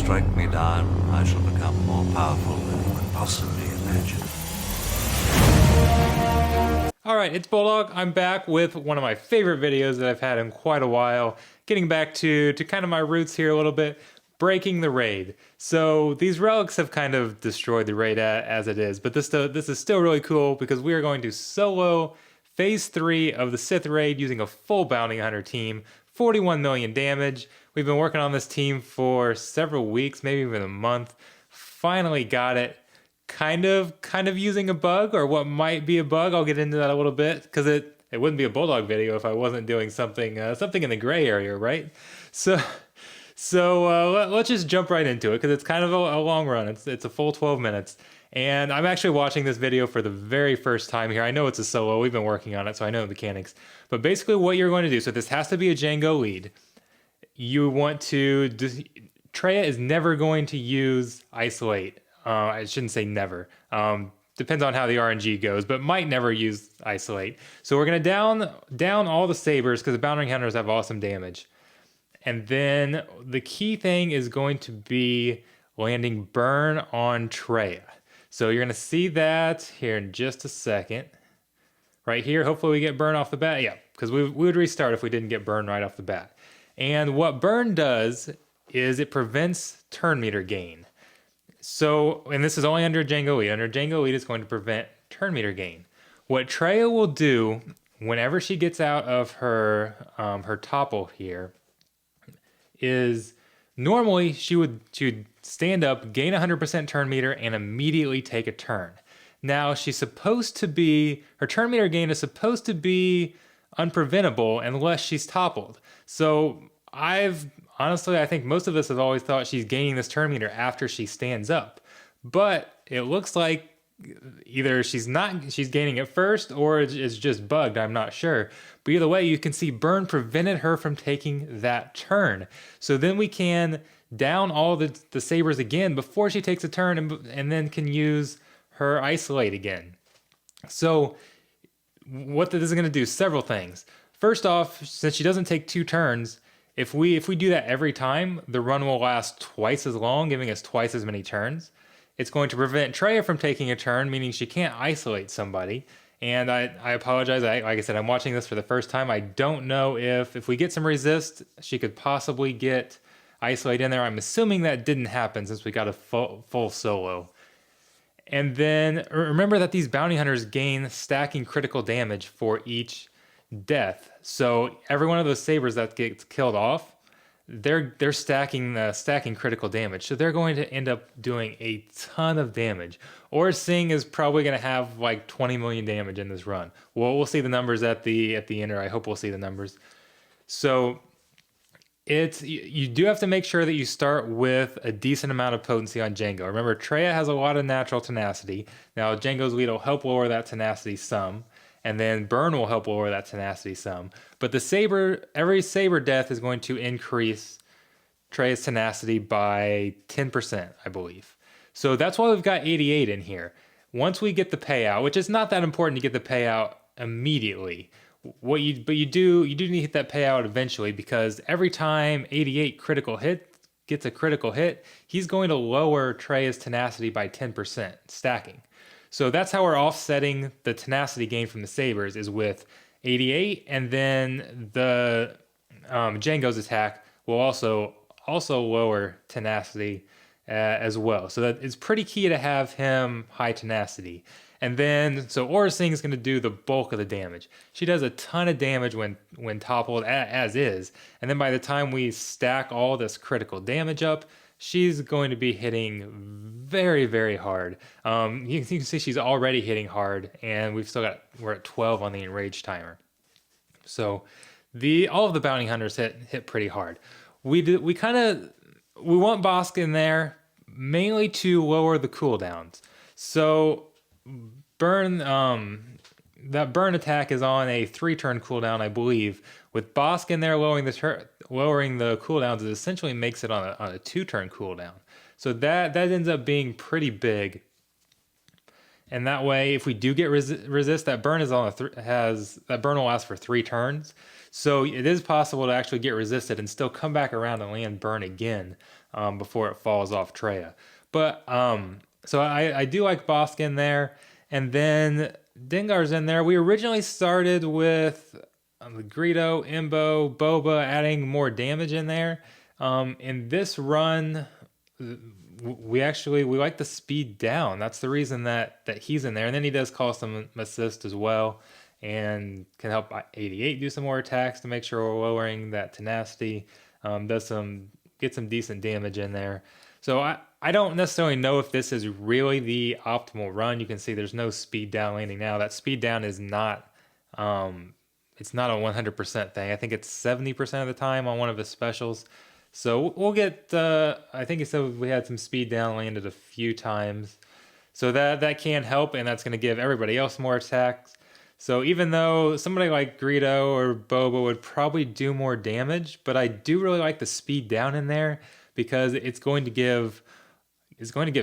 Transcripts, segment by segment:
strike me down, I shall become more powerful than you could possibly imagine. Alright, it's Bulldog. I'm back with one of my favorite videos that I've had in quite a while. Getting back to kind of my roots here a little bit. Breaking the raid. So these relics have kind of destroyed the raid as it is, but this is still really cool because we are going to solo Phase 3 of the Sith raid using a full bounty hunter team, 41 million damage. We've been working on this team for several weeks, maybe even a month. Finally got it. Kind of using a bug, or what might be a bug. I'll get into that a little bit because it wouldn't be a Bulldog video if I wasn't doing something in the gray area, right? So let's just jump right into it because it's kind of a long run. It's a full 12 minutes. And I'm actually watching this video for the very first time here. I know it's a solo. We've been working on it, so I know the mechanics. But basically what you're going to do, so this has to be a Django lead. You want to... Traya is never going to use Isolate. I shouldn't say never. Depends on how the RNG goes, but might never use Isolate. So we're going to down all the sabers because the bounty hunters have awesome damage. And then the key thing is going to be landing burn on Traya. So you're going to see that here in just a second. Right here, hopefully we get burn off the bat. Yeah, because we would restart if we didn't get burn right off the bat. And what burn does is it prevents turn meter gain. So, and this is only under Django Elite. Under Django Elite, it's going to prevent turn meter gain. What Traya will do whenever she gets out of her topple here is normally she would stand up, gain 100% turn meter, and immediately take a turn. Now her turn meter gain is supposed to be unpreventable unless she's toppled. So I think most of us have always thought she's gaining this turn meter after she stands up. But it looks like either she's gaining it first or it's just bugged, I'm not sure. But either way, you can see burn prevented her from taking that turn. So then we can down all the sabers again before she takes a turn and then can use her Isolate again. So what this is going to do, several things. First off, since she doesn't take 2 turns, if we do that every time, the run will last twice as long, giving us twice as many turns. It's going to prevent Traya from taking a turn, meaning she can't isolate somebody. And I apologize, like I said, I'm watching this for the first time. I don't know if we get some resist, she could possibly get Isolate in there. I'm assuming that didn't happen since we got a full solo. And then remember that these bounty hunters gain stacking critical damage for each death. So every one of those sabers that gets killed off, they're stacking critical damage. So they're going to end up doing a ton of damage. Or Singh is probably going to have like 20 million damage in this run. Well, we'll see the numbers at the end, or I hope we'll see the numbers. So you do have to make sure that you start with a decent amount of potency on Django. Remember, Traya has a lot of natural tenacity. Now, Django's lead will help lower that tenacity some, and then burn will help lower that tenacity some. But every saber death is going to increase Traya's tenacity by 10%, I believe. So that's why we've got 88 in here. Once we get the payout, which is not that important to get the payout immediately, but you do need to hit that payout eventually, because every time 88 gets a critical hit, he's going to lower Traya's tenacity by 10%, stacking. So that's how we're offsetting the tenacity gain from the sabers, is with 88, and then the Django's attack will also lower tenacity as well. So that it's pretty key to have him high tenacity. And then, so Aura Singh is going to do the bulk of the damage. She does a ton of damage when toppled, as is. And then by the time we stack all this critical damage up, she's going to be hitting very, very hard. You can see she's already hitting hard, and we're at 12 on the enrage timer. So all of the bounty hunters hit pretty hard. We want Bosk in there mainly to lower the cooldowns. So that burn attack is on a 3-turn cooldown, I believe. With Bosk in there lowering the cooldowns, it essentially makes it on a 2-turn cooldown. So that ends up being pretty big. and that way, if we do get resist, that burn is on that burn will last for 3 turns. So it is possible to actually get resisted and still come back around and land burn again before it falls off Treya. But so I do like Bosk in there, and then Dengar's in there. We originally started with Greedo, Imbo, Boba, adding more damage in there. In this run, we like the speed down. That's the reason that he's in there. And then he does call some assist as well, and can help 88 do some more attacks to make sure we're lowering that tenacity. Get some decent damage in there. So I don't necessarily know if this is really the optimal run. You can see there's no speed down landing now. That speed down is not it's not a 100% thing. I think it's 70% of the time on one of his specials. So we'll get, I think he said we had some speed down landed a few times. So that can help, and that's going to give everybody else more attacks. So even though somebody like Greedo or Boba would probably do more damage, but I do really like the speed down in there because it's going to give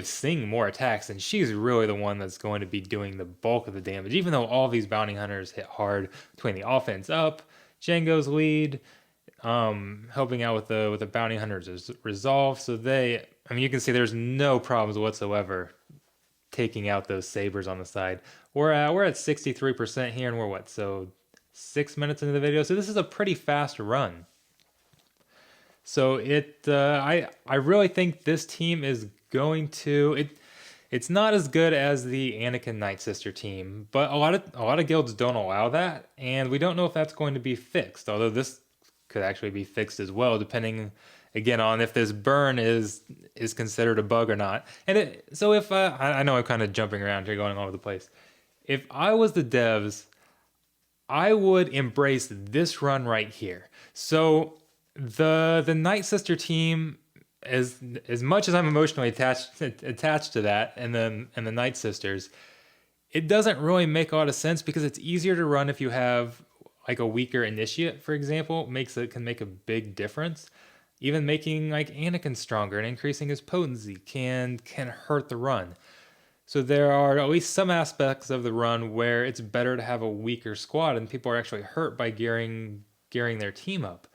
Sing more attacks, and she's really the one that's going to be doing the bulk of the damage, even though all these bounty hunters hit hard between the offense up, Django's lead, helping out with the bounty hunters' resolve. So you can see there's no problems whatsoever taking out those sabers on the side. We're at 63% here, and we're 6 minutes into the video. So this is a pretty fast run. So I really think this team is going to it's not as good as the Anakin Night Sister team, but a lot of guilds don't allow that, and we don't know if that's going to be fixed. Although this could actually be fixed as well, depending again on if this burn is considered a bug or not. And if I know I'm kind of jumping around here, going all over the place. If I was the devs, I would embrace this run right here. So the Night Sister team, as much as I'm emotionally attached to that, and the Night Sisters, it doesn't really make a lot of sense because it's easier to run if you have like a weaker initiate, for example. Can make a big difference. Even making like Anakin stronger and increasing his potency can hurt the run. So there are at least some aspects of the run where it's better to have a weaker squad, and people are actually hurt by gearing their team up.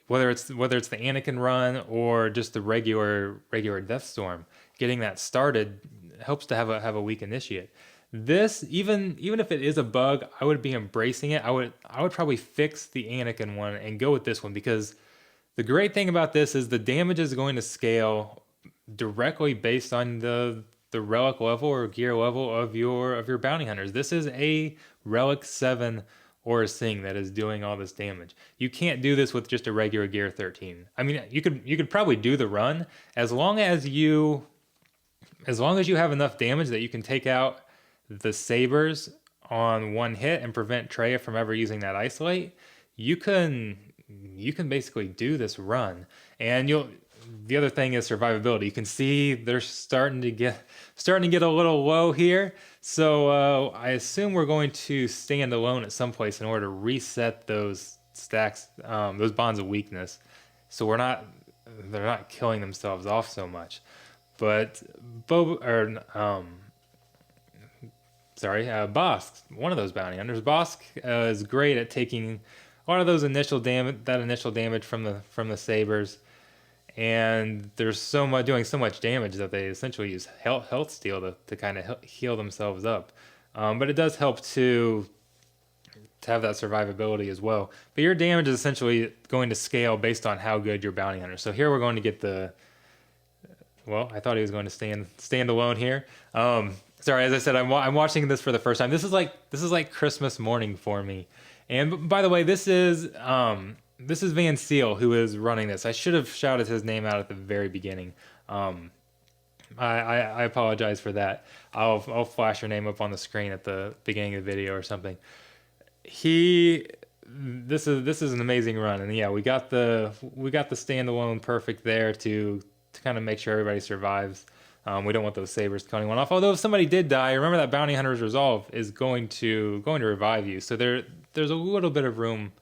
Whether it's the Anakin run or just the regular Deathstorm, getting that started helps to have a weak initiate. This, even if it is a bug, I would be embracing it. I would probably fix the Anakin one and go with this one, because the great thing about this is the damage is going to scale directly based on the relic level or gear level of your bounty hunters. This is a relic 7 or a Sing that is doing all this damage. You can't do this with just a regular gear 13. I mean, you could probably do the run as long as you have enough damage that you can take out the sabers on one hit and prevent Treya from ever using that isolate. You can basically do this run, and the other thing is survivability. You can see they're starting to get a little low here. So I assume we're going to stand alone at some place in order to reset those stacks, those bonds of weakness. So they're not killing themselves off so much. But Bosk, one of those bounty hunters, Bosk is great at taking a lot of those initial damage from the sabers. And there's doing so much damage that they essentially use health steal to kind of heal themselves up. But it does help to have that survivability as well. But your damage is essentially going to scale based on how good your bounty hunter. So here we're going to get I thought he was going to stand alone here. Sorry, as I said, I'm watching this for the first time. This is like Christmas morning for me. And by the way, this is Van Seal who is running this. I should have shouted his name out at the very beginning. I apologize for that. I'll flash your name up on the screen at the beginning of the video or something. This is an amazing run, and yeah, we got the standalone perfect there to kind of make sure everybody survives. We don't want those sabers cutting one off. Although if somebody did die, remember that bounty hunter's resolve is going to revive you. So there's a little bit of room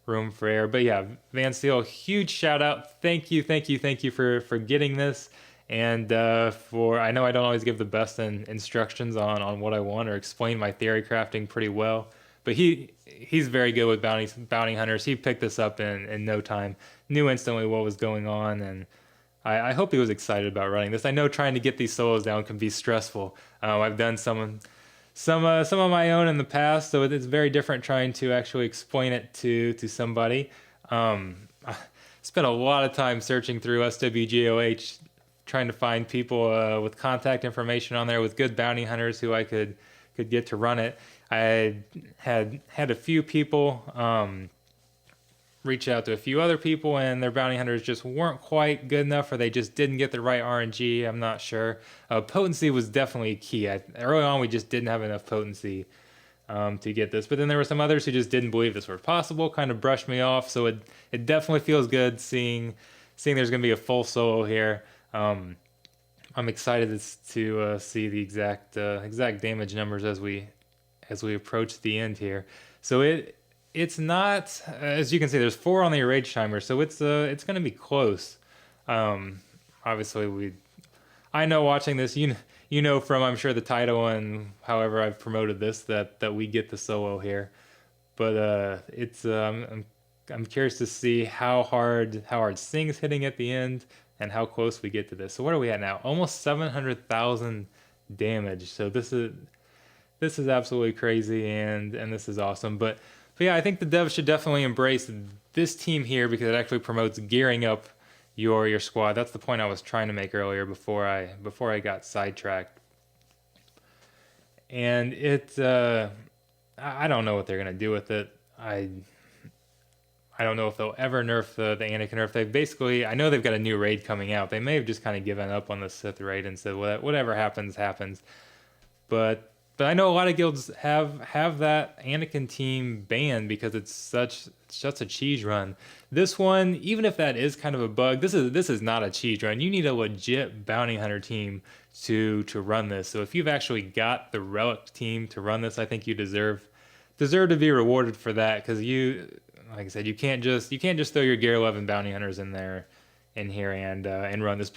for error. But yeah, Van Seal, huge shout out. Thank you for getting this. And I know I don't always give the best instructions on what I want or explain my theory crafting pretty well, but he's very good with bounty hunters. He picked this up in no time, knew instantly what was going on, and I hope he was excited about running this. I know trying to get these solos down can be stressful. I've done some of my own in the past, so it's very different trying to actually explain it to somebody. I spent a lot of time searching through SWGOH trying to find people with contact information on there with good bounty hunters who I could get to run it. I had a few people reach out to a few other people, and their bounty hunters just weren't quite good enough, or they just didn't get the right RNG. I'm not sure. Potency was definitely key. Early on, we just didn't have enough potency to get this. But then there were some others who just didn't believe this was possible, kind of brushed me off. So it definitely feels good seeing there's going to be a full solo here. I'm excited to see the exact damage numbers as we approach the end here. So it's not, as you can see, there's 4 on the rage timer, so it's going to be close. Obviously, I know watching this, you know from I'm sure the title and however I've promoted this that we get the solo here, but it's I'm curious to see how hard Sing's hitting at the end and how close we get to this. So what are we at now? Almost 700,000 damage. So this is absolutely crazy, and this is awesome. But yeah, I think the devs should definitely embrace this team here because it actually promotes gearing up your squad. That's the point I was trying to make earlier before I got sidetracked. And I don't know what they're gonna do with it. I don't know if they'll ever nerf the Anakin nerf. They basically, I know they've got a new raid coming out. They may have just kind of given up on the Sith raid and said, whatever happens, happens. But I know a lot of guilds have that Anakin team banned because it's such a cheese run. This one, even if that is kind of a bug, this is not a cheese run. You need a legit bounty hunter team to run this. So if you've actually got the relic team to run this, I think you deserve to be rewarded for that, because like I said, you can't just throw your Gear 11 bounty hunters in here and run this.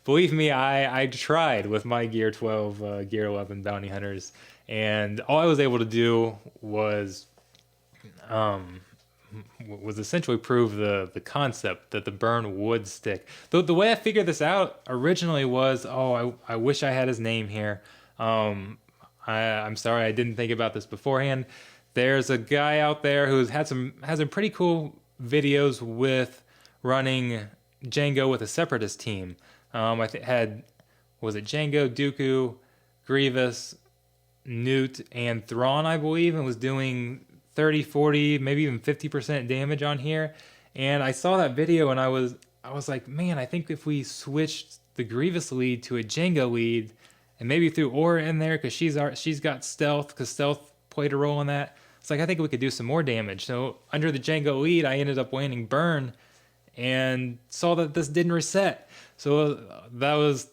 Believe me, I tried with my Gear 12, Gear 11 bounty hunters, and all I was able to do was essentially prove the concept that the burn would stick. The way I figured this out originally was, I wish I had his name here. I'm sorry I didn't think about this beforehand. There's a guy out there who has some pretty cool videos with running Django with a separatist team. Was it Django, Dooku, Grievous, Newt, and Thrawn, I believe, and was doing 30, 40, maybe even 50% damage on here. And I saw that video and I was like, man, I think if we switched the Grievous lead to a Django lead and maybe threw Aura in there because she's got stealth, because stealth played a role in that. It's like, I think we could do some more damage. So under the Django lead, I ended up landing burn and saw that this didn't reset. So that was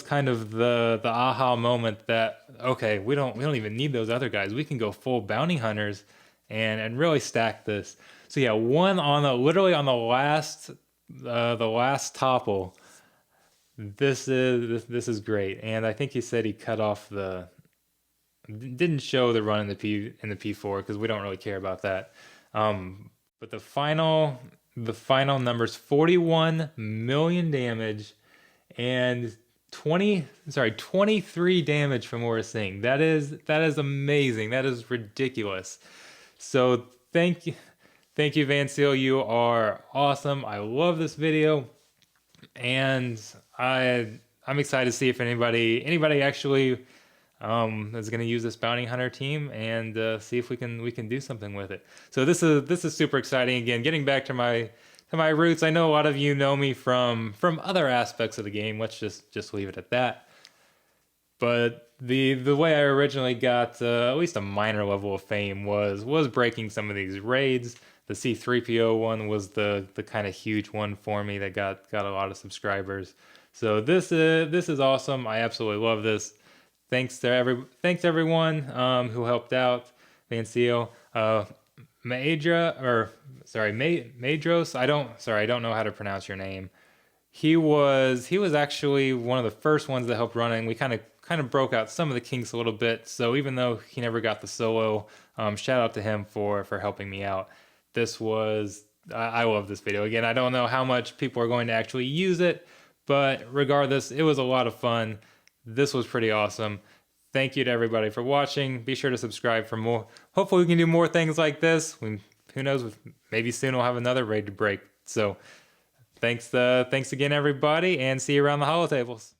kind of the aha moment that, okay, we don't even need those other guys. We can go full bounty hunters and really stack this. So yeah, literally on the last topple. This is great, and I think he said he cut off didn't show the run in the P4 because we don't really care about that. But the final numbers: 41 million damage and 23 damage from Aura Singh. That is amazing. That is ridiculous. So thank you, Van Seal. You are awesome. I love this video, and I'm excited to see if anybody actually is going to use this bounty hunter team and see if we can do something with it. So this is super exciting. Again, getting back to my roots. I know a lot of you know me from other aspects of the game. Let's just leave it at that. But the way I originally got at least a minor level of fame was breaking some of these raids. The C3PO one was the kind of huge one for me that got a lot of subscribers. So this is awesome. I absolutely love this. Thanks to everyone who helped out. Van Seal, Madros. I don't know how to pronounce your name. He was actually one of the first ones that helped running. We kind of broke out some of the kinks a little bit. So even though he never got the solo, shout out to him for helping me out. This was I love this video. Again, I don't know how much people are going to actually use it, but regardless, it was a lot of fun. This was pretty awesome. Thank you to everybody for watching. Be sure to subscribe for more. Hopefully we can do more things like this. Who knows? Maybe soon we'll have another raid to break. So thanks again, everybody, and see you around the holotables.